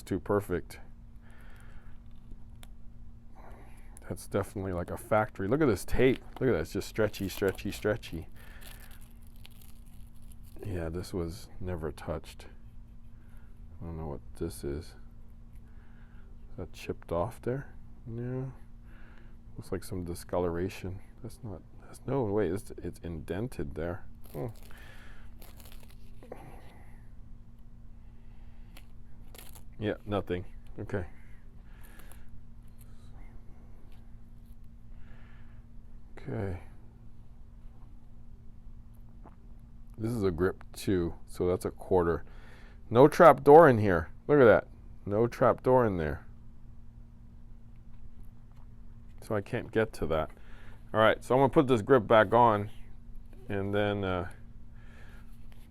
looks too perfect. That's definitely like a factory. Look at this tape. Look at that. It's just stretchy, stretchy, stretchy. Yeah, this was never touched. I don't know what this is. Is that chipped off there? Yeah. Looks like some discoloration. That's not, no, wait, it's indented there. Oh. Yeah, nothing. Okay. Okay. This is a grip 2, so that's a 1/4. No trap door in here. Look at that. No trap door in there. So I can't get to that. All right, so I'm gonna put this grip back on, and then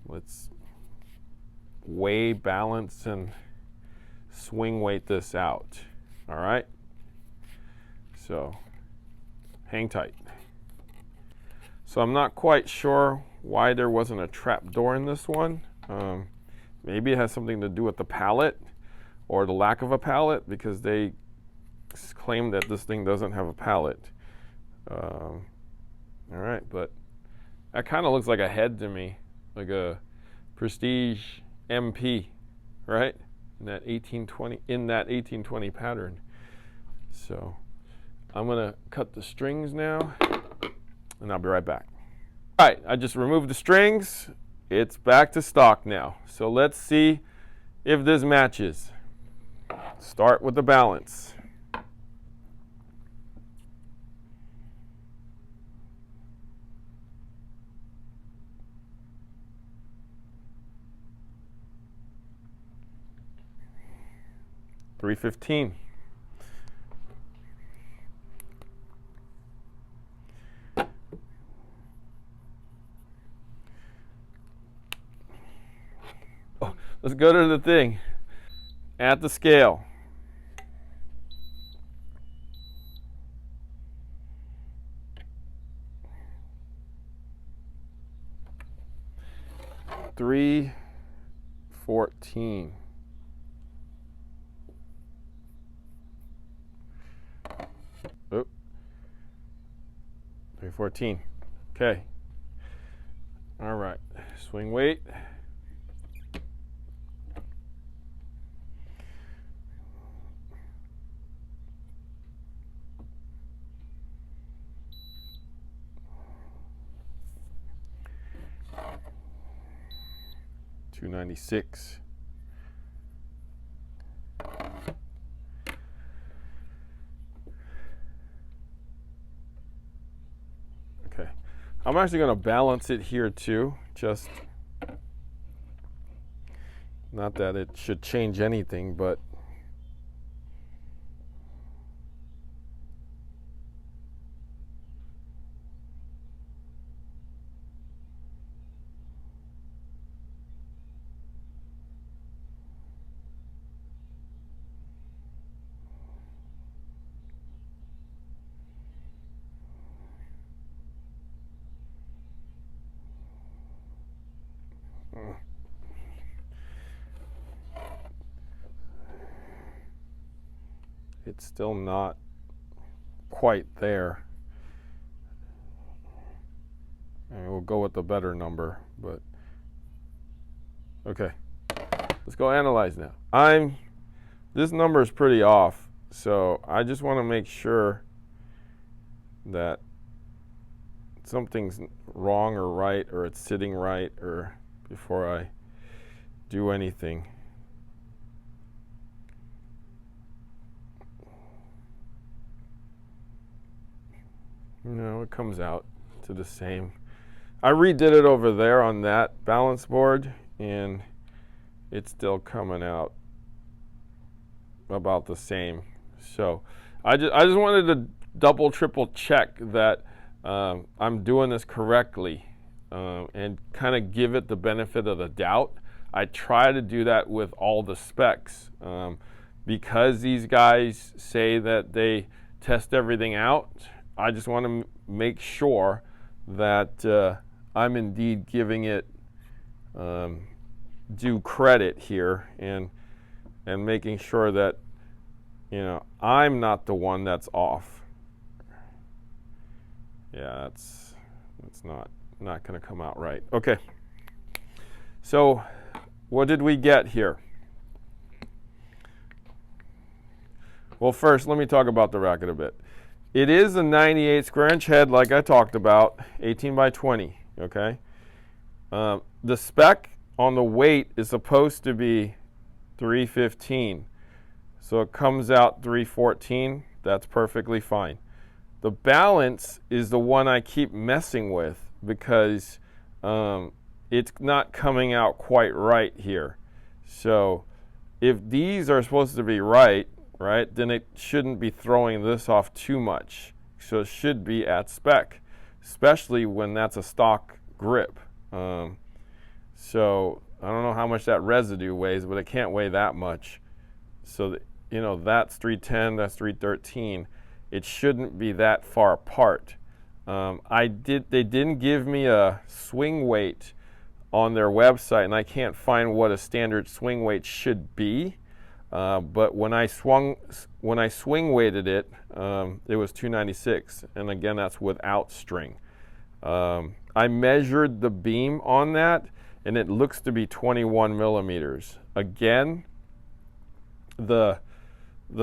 let's weigh, balance, and swing weight this out. All right. So hang tight. So I'm not quite sure why there wasn't a trap door in this one. Maybe it has something to do with the pallet or the lack of a pallet, because they claim that this thing doesn't have a pallet. All right, but that kind of looks like a head to me, like a Prestige MP, right? In that 1820 pattern. So I'm gonna cut the strings now, and I'll be right back. All right, I just removed the strings. It's back to stock now. So let's see if this matches. Start with the balance. $315. Oh, let's go to the thing. At the scale. $314. Oh, 314. Okay. All right. Swing weight. $296. Okay, I'm actually going to balance it here too, just not that it should change anything, but it's still not quite there. And we'll go with the better number, but okay. Let's go analyze now. This number is pretty off, so I just want to make sure that something's wrong or right, or it's sitting right, or before I do anything. No, it comes out to the same. I redid it over there on that balance board, and it's still coming out about the same. So I just wanted to double, triple check that I'm doing this correctly, and kind of give it the benefit of the doubt. I try to do that with all the specs, because these guys say that they test everything out. I just want to make sure that I'm indeed giving it due credit here, and and making sure that, you know, I'm not the one that's off. Yeah, that's not going to come out right. Okay. So what did we get here? Well, first, let me talk about the racket a bit. It is a 98 square inch head, like I talked about, 18 by 20, okay? The spec on the weight is supposed to be 315. So it comes out 314. That's perfectly fine. The balance is the one I keep messing with because it's not coming out quite right here. So if these are supposed to be right, then it shouldn't be throwing this off too much. So it should be at spec, especially when that's a stock grip. So I don't know how much that residue weighs, but it can't weigh that much. So that, you know, that's 310, that's 313. It shouldn't be that far apart. They didn't give me a swing weight on their website, and I can't find what a standard swing weight should be. But when I swing weighted it, it was 296, and again, that's without string. I measured the beam on that, and it looks to be 21 millimeters. Again, the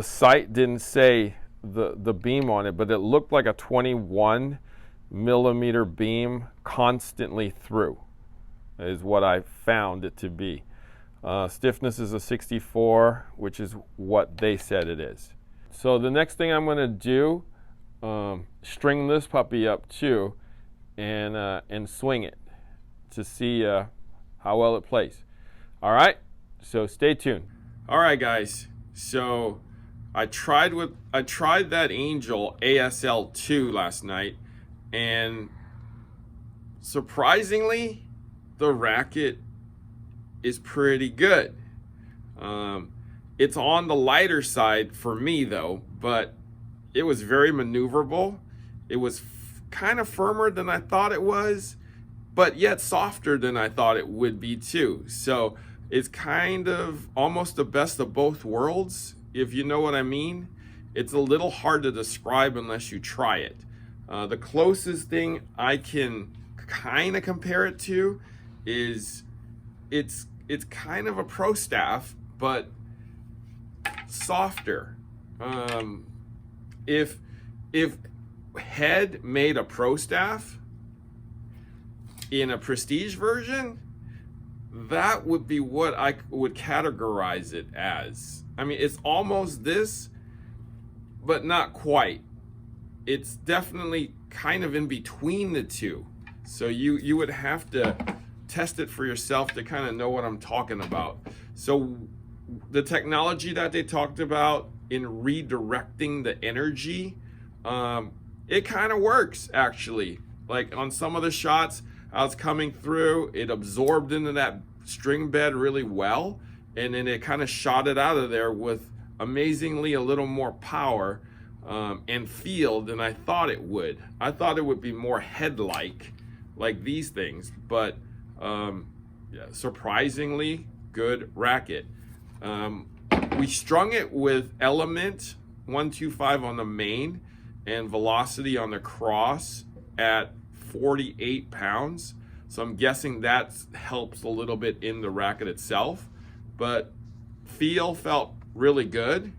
site didn't say the beam on it, but it looked like a 21 millimeter beam constantly through, is what I found it to be. Stiffness is a 64, which is what they said it is. So the next thing I'm going to do, string this puppy up too, and swing it to see how well it plays. All right, so stay tuned. All right, guys. So I tried that Angell ASL2 last night, and surprisingly, the racket is pretty good. It's on the lighter side for me though, but it was very maneuverable. It was kind of firmer than I thought it was, but yet softer than I thought it would be too. So it's kind of almost the best of both worlds, if you know what I mean. It's a little hard to describe unless you try it. The closest thing I can kind of compare it to is it's kind of a pro staff, but softer. If Head made a pro staff in a prestige version, that would be what I would categorize it as. I mean, it's almost this, but not quite. It's definitely kind of in between the two. So you would have to test it for yourself to kind of know what I'm talking about. So the technology that they talked about in redirecting the energy, it kind of works actually. Like on some of the shots I was coming through, it absorbed into that string bed really well, and then it kind of shot it out of there with amazingly a little more power and feel than I thought it would. I thought it would be more head-like, like these things, but yeah, surprisingly good racket. We strung it with element 125 on the main and velocity on the cross at 48 pounds. So I'm guessing that helps a little bit in the racket itself, but felt really good.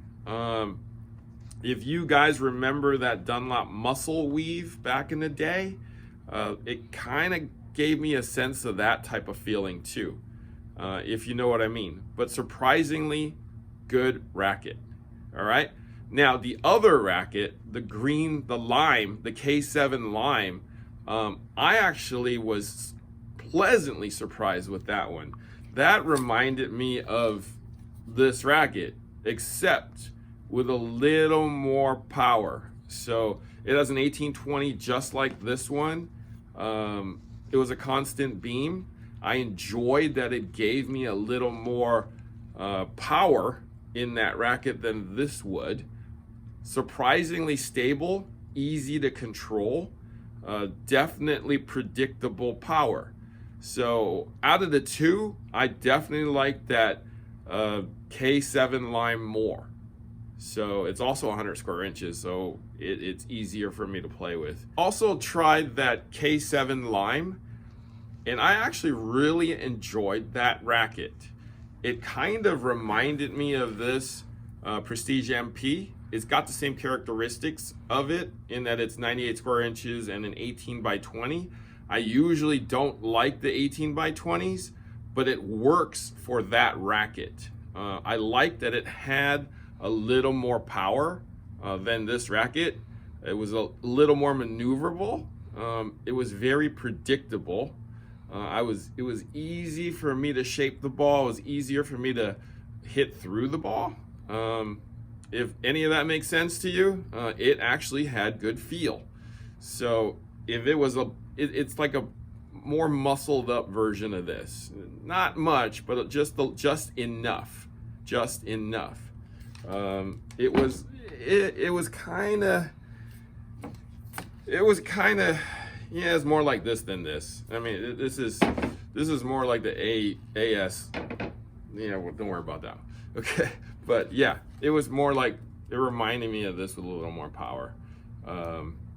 If you guys remember that Dunlop muscle weave back in the day, it kind of gave me a sense of that type of feeling too, if you know what I mean. But surprisingly good racket. All right. Now the other racket, the lime, the K7 lime, I actually was pleasantly surprised with that one. That reminded me of this racket, except with a little more power. So it has an 1820 just like this one. It was a constant beam. I enjoyed that it gave me a little more power in that racket than this would. Surprisingly stable, easy to control, definitely predictable power. So out of the two, I definitely like that K7 lime more. So it's also 100 square inches, so it's easier for me to play with. Also tried that K7 lime, and I actually really enjoyed that racket. It kind of reminded me of this Prestige MP. It's got the same characteristics of it in that it's 98 square inches and an 18 by 20. I usually don't like the 18 by 20s, but it works for that racket. I like that it had a little more power than this racket. It was a little more maneuverable. It was very predictable. It was easy for me to shape the ball. It was easier for me to hit through the ball. If any of that makes sense to you, it actually had good feel. So if it was it's like a more muscled up version of this. Not much, but just enough. Just enough. It was kind of yeah, it's more like this than this. I mean, this is more like the AS. Yeah, well, don't worry about that. Okay, but yeah, it was more like, it reminded me of this with a little more power.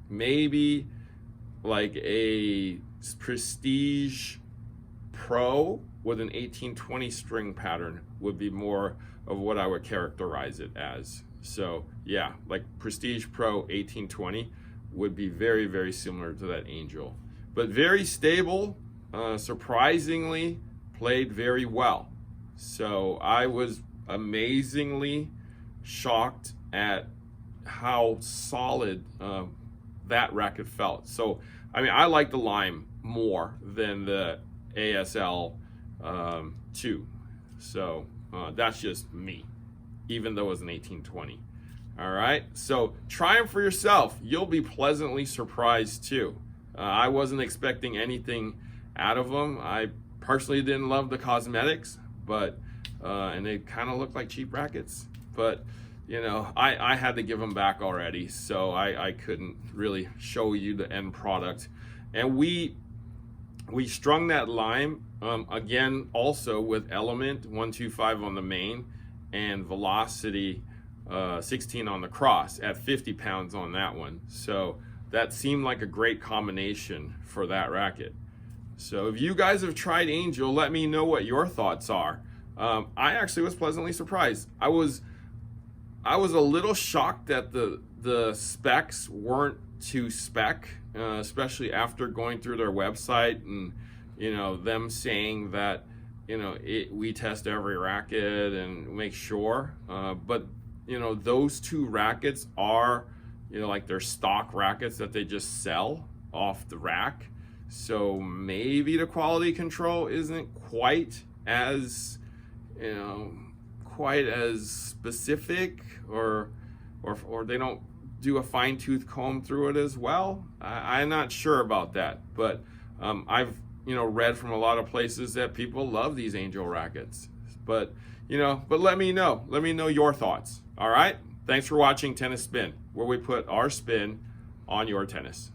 Maybe like a Prestige Pro with an 1820 string pattern would be more of what I would characterize it as. So yeah, like Prestige Pro 1820 would be very, very similar to that Angell, but very stable, surprisingly played very well. So I was amazingly shocked at how solid that racket felt. So I mean, I like the lime more than the ASL 2. So that's just me, even though it was an 1820. All right, so try them for yourself. You'll be pleasantly surprised too. I wasn't expecting anything out of them. I personally didn't love the cosmetics, but and they kind of look like cheap rackets. But you know, I had to give them back already, so I couldn't really show you the end product. And we strung that lime again, also with element 125 on the main and velocity 16 on the cross at 50 pounds on that one. So that seemed like a great combination for that racket. So if you guys have tried Angell, let me know what your thoughts are. I actually was pleasantly surprised. I was a little shocked that the specs weren't to spec, especially after going through their website and them saying that we test every racket and make sure, but those two rackets are like their stock rackets that they just sell off the rack. So maybe the quality control isn't quite as specific, or they don't do a fine-tooth comb through it as well. I'm not sure about that, but I've read from a lot of places that people love these Angell rackets. But let me know your thoughts. All right, thanks for watching Tennis Spin, where we put our spin on your tennis.